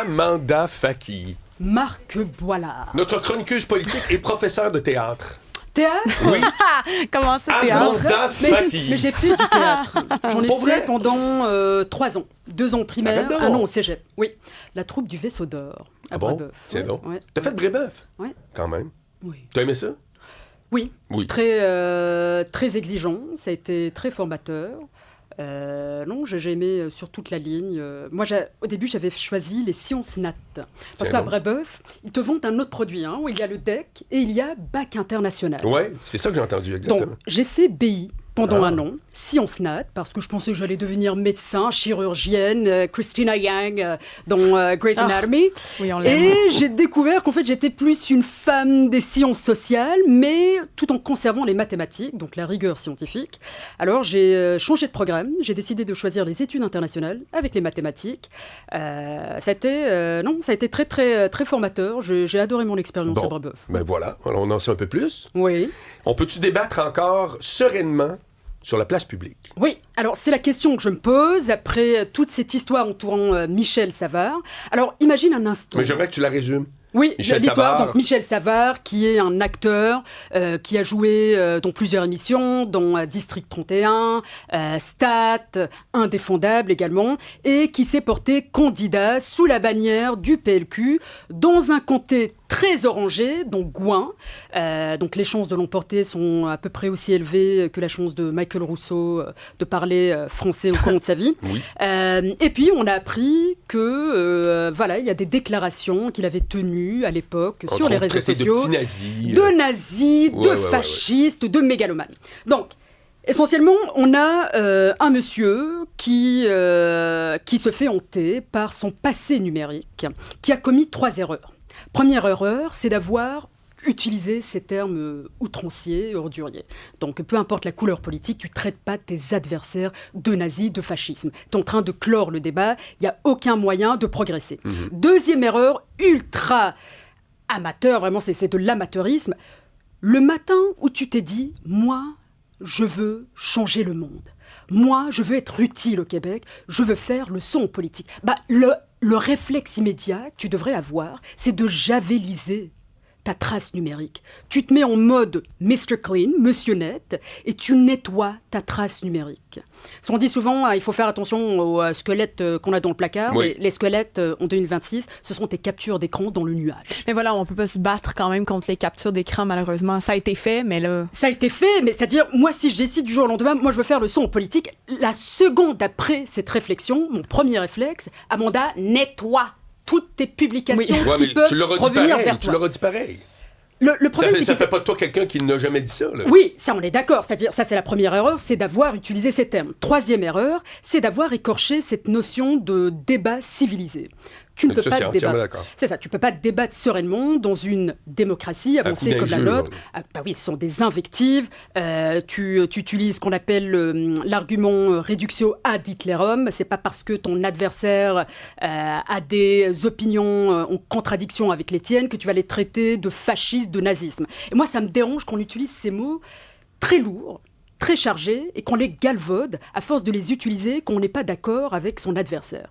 Amanda Faki. Marc Boilard. Notre chroniqueuse politique et professeure de théâtre. Théâtre? Oui. Comment ça, théâtre? Amanda Faki. Mais j'ai fait du théâtre. J'en ai Pour fait vrai? pendant 3 ans. 2 ans au primaire, Ah, ben non. 1 an au cégep. Oui. La troupe du Vaisseau d'Or à Ah bon? Brébeuf. Tiens Ouais, donc. ouais. T'as fait Brébeuf? Ouais. Quand même. Oui. T'as aimé ça? Oui. Oui. Très exigeant. Ça a été très formateur. Non, j'ai aimé sur toute la ligne. Moi, au début, j'avais choisi les sciences nat. Parce Tiens qu'à donc. Brébeuf, ils te vendent un autre produit, où il y a le DEC et il y a Bac international. Ouais, c'est ça que j'ai entendu exactement. Donc, j'ai fait BI pendant Ah. 1 an, sciences nat, parce que je pensais que j'allais devenir médecin, chirurgienne, Christina Yang dans Grey's Anatomy. Oui, on l'aime. Et j'ai découvert qu'en fait, j'étais plus une femme des sciences sociales, mais tout en conservant les mathématiques, donc la rigueur scientifique. Alors, j'ai changé de programme. J'ai décidé de choisir les études internationales avec les mathématiques. Ça a été très, très, très formateur. J'ai adoré mon expérience à Bon, Brébeuf. ben voilà, alors on en sait un peu plus. Oui. On peut-tu débattre encore sereinement sur la place publique? Oui, alors c'est la question que je me pose après toute cette histoire entourant Michel Savard. Alors imagine un instant. Mais j'aimerais que tu la résumes. Oui, Michel l'histoire, Savard. donc Michel Savard, qui est un acteur qui a joué dans plusieurs émissions, dont District 31, Stat, Indéfendable également, et qui s'est porté candidat sous la bannière du PLQ dans un comté très orangé, donc Gouin. Donc les chances de l'emporter sont à peu près aussi élevées que la chance de Michael Rousseau de parler français au cours de sa vie. Oui. Et puis on a appris que il y a des déclarations qu'il avait tenues à l'époque sur les réseaux sociaux. De petits nazis. De nazis, Ouais, de fascistes, de mégalomanes. Donc, essentiellement, on a un monsieur qui se fait hanter par son passé numérique, qui a commis 3 erreurs. Première erreur, c'est d'avoir utilisé ces termes outranciers et orduriers. Donc, peu importe la couleur politique, tu ne traites pas tes adversaires de nazis, de fascisme. Tu es en train de clore le débat, il n'y a aucun moyen de progresser. Deuxième erreur, ultra amateur, vraiment c'est de l'amateurisme. Le matin où tu t'es dit, moi, je veux changer le monde. Moi, je veux être utile au Québec. Je veux faire le son politique. Le réflexe immédiat que tu devrais avoir, c'est de javeliser ta trace numérique. Tu te mets en mode Mr. Clean, Monsieur Net, et tu nettoies ta trace numérique. Parce qu'on dit souvent, il faut faire attention aux squelettes qu'on a dans le placard. Oui. Mais les squelettes en 2026, ce sont tes captures d'écran dans le nuage. Mais voilà, on peut pas se battre quand même contre les captures d'écran, malheureusement. Ça a été fait, mais là... Ça a été fait, mais c'est-à-dire, moi, si je décide du jour au lendemain, moi, je veux faire le son en politique, la seconde après cette réflexion, mon premier réflexe, Amanda, nettoie toutes tes publications Ouais, qui mais peuvent tu l'auras dit revenir pareil. vers Tu toi. l'auras dit pareil. Le problème, c'est Ça que fait pas de toi quelqu'un qui n'a jamais dit ça, là. oui, ça on est d'accord. C'est-à-dire, ça c'est la première erreur, c'est d'avoir utilisé ces termes. Troisième erreur, c'est d'avoir écorché cette notion de débat civilisé. Tu ne peux Ça, pas c'est entièrement débattre. d'accord. C'est ça, tu peux pas débattre sereinement dans une démocratie avancée coup comme la d'injure. nôtre. Ah, bah oui, ce sont des invectives. Tu utilises ce qu'on appelle l'argument reductio ad Hitlerum. C'est pas parce que ton adversaire a des opinions en contradiction avec les tiennes que tu vas les traiter de fascistes, de nazisme. Et moi, ça me dérange qu'on utilise ces mots très lourds, très chargés, et qu'on les galvaude à force de les utiliser quand on n'est pas d'accord avec son adversaire.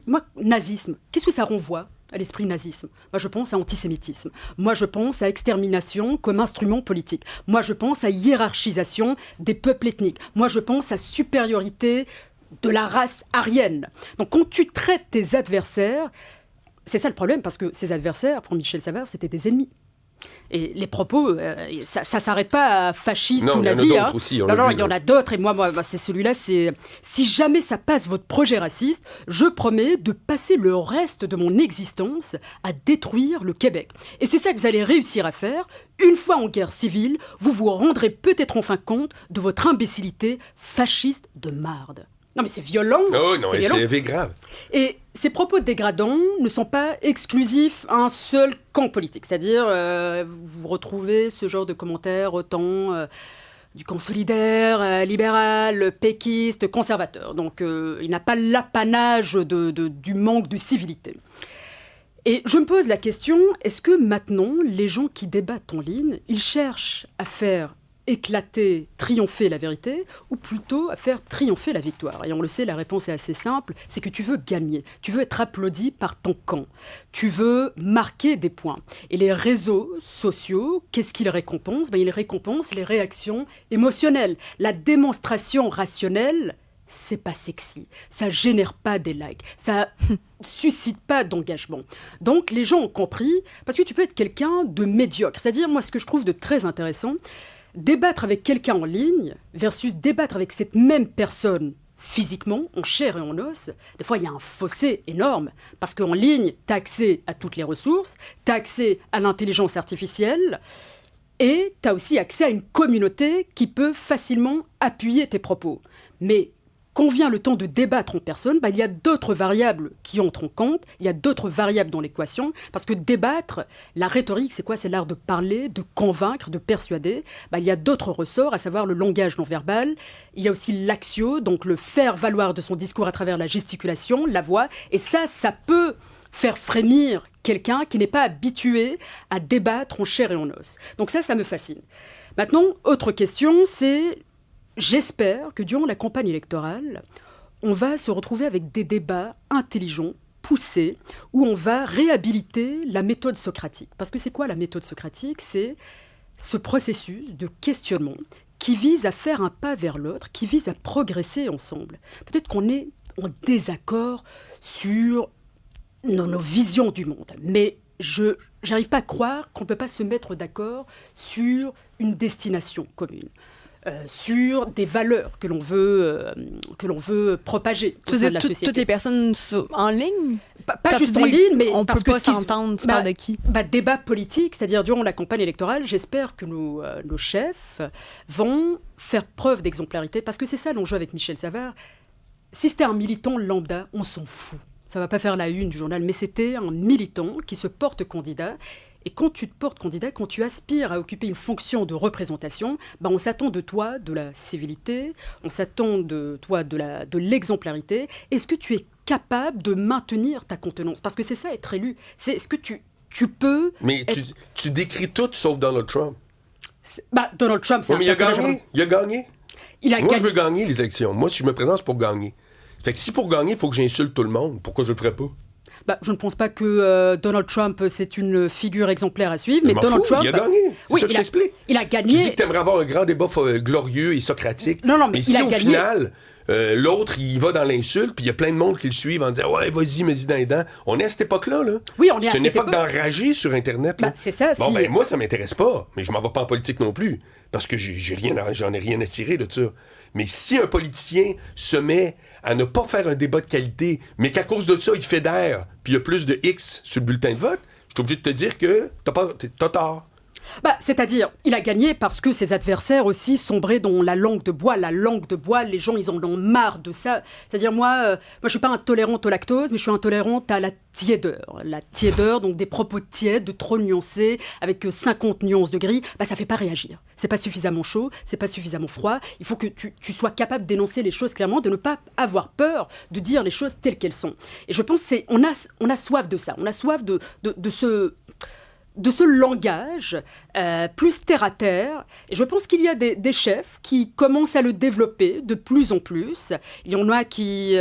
Moi, nazisme, qu'est-ce que ça renvoie à l'esprit nazisme? Moi, je pense à antisémitisme. Moi, je pense à extermination comme instrument politique. Moi, je pense à hiérarchisation des peuples ethniques. Moi, je pense à supériorité de la race aryenne. Donc, quand tu traites tes adversaires, c'est ça le problème, parce que ces adversaires, pour Michel Savard, c'était des ennemis. Et les propos, ça s'arrête pas à fasciste Non, ou il y en a nazi. d'autres aussi, on l'a vu, il y en là. a d'autres. Et moi, c'est celui-là. C'est si jamais ça passe votre projet raciste, je promets de passer le reste de mon existence à détruire le Québec. Et c'est ça que vous allez réussir à faire. Une fois en guerre civile, vous vous rendrez peut-être enfin compte de votre imbécilité fasciste de marde. Non, mais c'est violent. Oh non, violent. c'est grave. Et ces propos dégradants ne sont pas exclusifs à un seul camp politique. C'est-à-dire, vous retrouvez ce genre de commentaires autant du camp solidaire, libéral, péquiste, conservateur. Donc, il n'a pas l'apanage du manque de civilité. Et je me pose la question, est-ce que maintenant, les gens qui débattent en ligne, ils cherchent à faire éclater, triompher la vérité, ou plutôt à faire triompher la victoire? Et on le sait, la réponse est assez simple, c'est que tu veux gagner, tu veux être applaudi par ton camp, tu veux marquer des points. Et les réseaux sociaux, qu'est-ce qu'ils récompensent? Ils récompensent les réactions émotionnelles. La démonstration rationnelle, c'est pas sexy, ça génère pas des likes, ça suscite pas d'engagement. Donc les gens ont compris, parce que tu peux être quelqu'un de médiocre, c'est-à-dire moi ce que je trouve de très intéressant, débattre avec quelqu'un en ligne versus débattre avec cette même personne physiquement, en chair et en os, des fois il y a un fossé énorme, parce qu'en ligne, tu as accès à toutes les ressources, tu as accès à l'intelligence artificielle, et tu as aussi accès à une communauté qui peut facilement appuyer tes propos. Mais quand vient le temps de débattre en personne, il y a d'autres variables qui entrent en compte, il y a d'autres variables dans l'équation, parce que débattre, la rhétorique, c'est quoi? C'est l'art de parler, de convaincre, de persuader. Il y a d'autres ressorts, à savoir le langage non verbal, il y a aussi l'axio, donc le faire valoir de son discours à travers la gesticulation, la voix, et ça peut faire frémir quelqu'un qui n'est pas habitué à débattre en chair et en os. Donc ça me fascine. Maintenant, autre question, c'est... J'espère que durant la campagne électorale, on va se retrouver avec des débats intelligents, poussés, où on va réhabiliter la méthode socratique. Parce que c'est quoi la méthode socratique? C'est ce processus de questionnement qui vise à faire un pas vers l'autre, qui vise à progresser ensemble. Peut-être qu'on est en désaccord sur nos visions du monde, mais je n'arrive pas à croire qu'on ne peut pas se mettre d'accord sur une destination commune. Sur des valeurs que l'on veut propager au sein de la société. Toutes les personnes en ligne? Pas juste en ligne, mais on parce peut que pas s'entendre. Tu parles de qui? Débat politique, c'est-à-dire durant la campagne électorale, j'espère que nos chefs vont faire preuve d'exemplarité, parce que c'est ça l'enjeu avec Michel Savard. Si c'était un militant lambda, on s'en fout. Ça ne va pas faire la une du journal, mais c'était un militant qui se porte candidat. Et quand tu te portes candidat, quand tu aspires à occuper une fonction de représentation, on s'attend de toi de la civilité, on s'attend de toi de l'exemplarité. Est-ce que tu es capable de maintenir ta contenance? Parce que c'est ça, être élu. C'est est-ce que tu peux... Mais tu décris tout sauf Donald Trump. Donald Trump, c'est un personnage... Il a gagné. Moi, je veux gagner les élections. Moi, si je me présente, c'est pour gagner. Fait que si pour gagner, il faut que j'insulte tout le monde, pourquoi je le ferais pas? Je ne pense pas que Donald Trump, c'est une figure exemplaire à suivre, mais Donald Trump... Il a gagné, c'est ça que j'explique. Il a gagné... Tu dis que tu aimerais avoir un grand débat glorieux et socratique. Non, mais si il a au gagné... final, l'autre, il va dans l'insulte, puis il y a plein de monde qui le suivent en disant « Ouais, vas-y, mets-y dans les dents. » On est à cette époque-là, là. Oui, on est à cette époque. C'est une époque d'enrager sur Internet, là. C'est ça, moi, ça m'intéresse pas, mais je m'en vais pas en politique non plus, parce que j'en ai rien à tirer de ça. Mais si un politicien se met à ne pas faire un débat de qualité, mais qu'à cause de ça, il fédère, puis il y a plus de X sur le bulletin de vote, je suis obligé de te dire que t'as tort. C'est-à-dire, il a gagné parce que ses adversaires aussi sombraient dans la langue de bois. La langue de bois, les gens, ils en ont marre de ça. C'est-à-dire, moi, je suis pas intolérante au lactose, mais je suis intolérante à la tiédeur. La tiédeur, donc des propos tièdes, trop nuancés, avec 50 nuances de gris, ça fait pas réagir. C'est pas suffisamment chaud, c'est pas suffisamment froid. Il faut que tu sois capable d'énoncer les choses clairement, de ne pas avoir peur de dire les choses telles qu'elles sont. Et je pense qu'on a soif de ça. On a soif de ce langage plus terre-à-terre. Et je pense qu'il y a des chefs qui commencent à le développer de plus en plus. Il y en a qui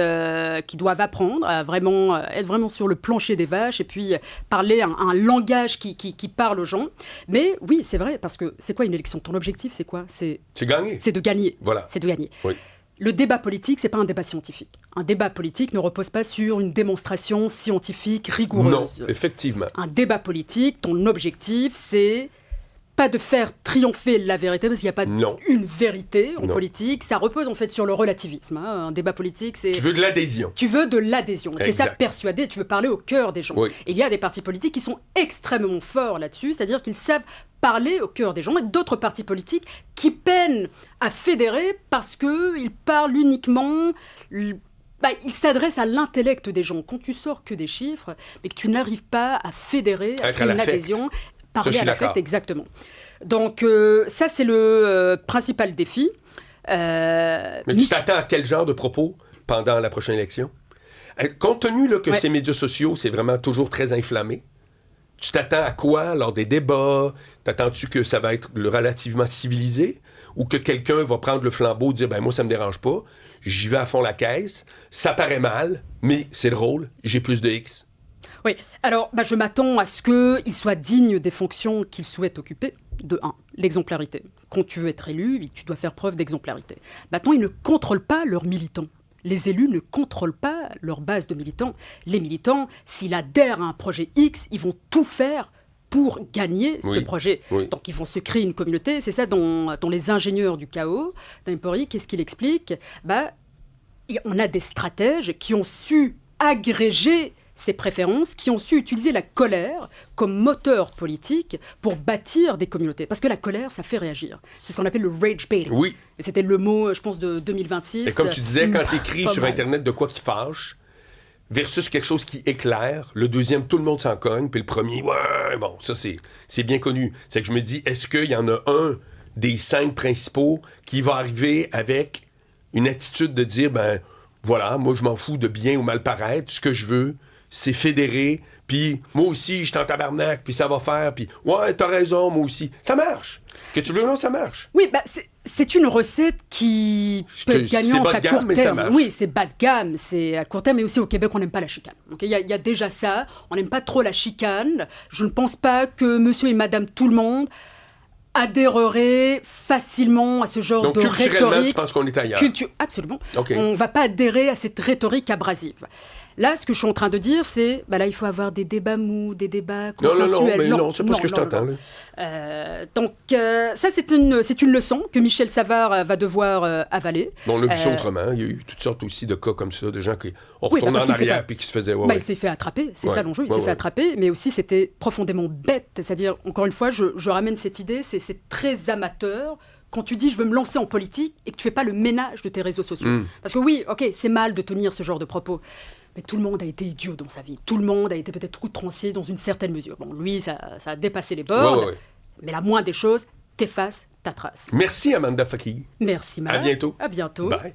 doivent apprendre à être vraiment sur le plancher des vaches et puis parler un langage qui parle aux gens. Mais oui, c'est vrai, parce que c'est quoi une élection? Ton objectif, c'est quoi? C'est gagner. C'est de gagner. Voilà. C'est de gagner. Oui. Le débat politique, c'est pas un débat scientifique. Un débat politique ne repose pas sur une démonstration scientifique rigoureuse. Non, effectivement. Un débat politique, ton objectif, c'est pas de faire triompher la vérité, parce qu'il n'y a pas une vérité en politique. Ça repose en fait sur le relativisme. Un débat politique, c'est... Tu veux de l'adhésion. Tu veux de l'adhésion. C'est ça, persuader. Tu veux parler au cœur des gens. Oui. Et il y a des partis politiques qui sont extrêmement forts là-dessus, c'est-à-dire qu'ils savent parler au cœur des gens, et d'autres partis politiques qui peinent à fédérer parce qu'ils parlent uniquement... ils s'adressent à l'intellect des gens. Quand tu sors que des chiffres, mais que tu n'arrives pas à fédérer, à créer une adhésion, parler à l'affect, exactement. Donc ça, c'est le principal défi. Mais tu t'attends à quel genre de propos pendant la prochaine élection? Compte tenu là, que ces médias sociaux, c'est vraiment toujours très inflammé, tu t'attends à quoi lors des débats? T'attends-tu que ça va être relativement civilisé? ou que quelqu'un va prendre le flambeau et dire, ben moi, ça me dérange pas, j'y vais à fond la caisse, ça paraît mal, mais c'est drôle, j'ai plus de X. Oui, alors je m'attends à ce qu'il soit digne des fonctions qu'il souhaite occuper. De 1, l'exemplarité. Quand tu veux être élu, tu dois faire preuve d'exemplarité. Maintenant, ils ne contrôlent pas leurs militants. Les élus ne contrôlent pas leur base de militants. Les militants, s'ils adhèrent à un projet X, ils vont tout faire pour gagner ce projet. Oui. Donc, ils vont se créer une communauté. C'est ça dont les ingénieurs du chaos, d'Empori, qu'est-ce qu'ils expliquent ? On a des stratèges qui ont su agréger ces préférences, qui ont su utiliser la colère comme moteur politique pour bâtir des communautés. Parce que la colère, ça fait réagir. C'est ce qu'on appelle le rage baiting. Oui. Et c'était le mot, je pense, de 2026. Et comme tu disais, quand tu écris sur mal. Internet de quoi qui fâche, versus quelque chose qui éclaire, le deuxième, tout le monde s'en cogne, puis le premier, ouais, bon, ça, c'est bien connu. C'est que je me dis, est-ce qu'il y en a un des 5 principaux qui va arriver avec une attitude de dire, ben, voilà, moi, je m'en fous de bien ou mal paraître, ce que je veux, c'est fédéré, puis moi aussi, je suis en tabarnak, puis ça va faire, puis ouais, t'as raison, moi aussi. Ça marche. Que tu veux ou non, ça marche. Oui, c'est une recette qui peut être gagnante à court terme. Oui, c'est bas de gamme, c'est à court terme, mais aussi au Québec, on n'aime pas la chicane. Donc, il y a déjà ça, on n'aime pas trop la chicane. Je ne pense pas que monsieur et madame tout le monde adhérerait facilement à ce genre donc, de rhétorique. Donc, culturellement, tu penses qu'on est ailleurs? Absolument. Okay. On ne va pas adhérer à cette rhétorique abrasive. Là, ce que je suis en train de dire, c'est là, il faut avoir des débats mous, des débats consensuels. Non, c'est pas ce que je t'entends. Donc, ça, c'est une leçon que Michel Savard va devoir avaler. Bon, on l'a vu ça autrement. Il y a eu toutes sortes aussi de cas comme ça, de gens qui ont retourné en arrière et qui se faisaient... Il s'est fait attraper, c'est ça l'enjeu. Il s'est fait attraper, mais aussi, c'était profondément bête. C'est-à-dire, encore une fois, je ramène cette idée, c'est très amateur quand tu dis « je veux me lancer en politique » et que tu fais pas le ménage de tes réseaux sociaux. Parce que oui, OK, c'est mal de tenir ce genre de propos. Mais tout le monde a été idiot dans sa vie. Tout le monde a été peut-être outrancier dans une certaine mesure. Bon, lui, ça a dépassé les bornes. Mais la moindre des choses, t'effaces ta trace. Merci, Amanda Fakir. Merci, Marc. À bientôt. À bientôt. Bye.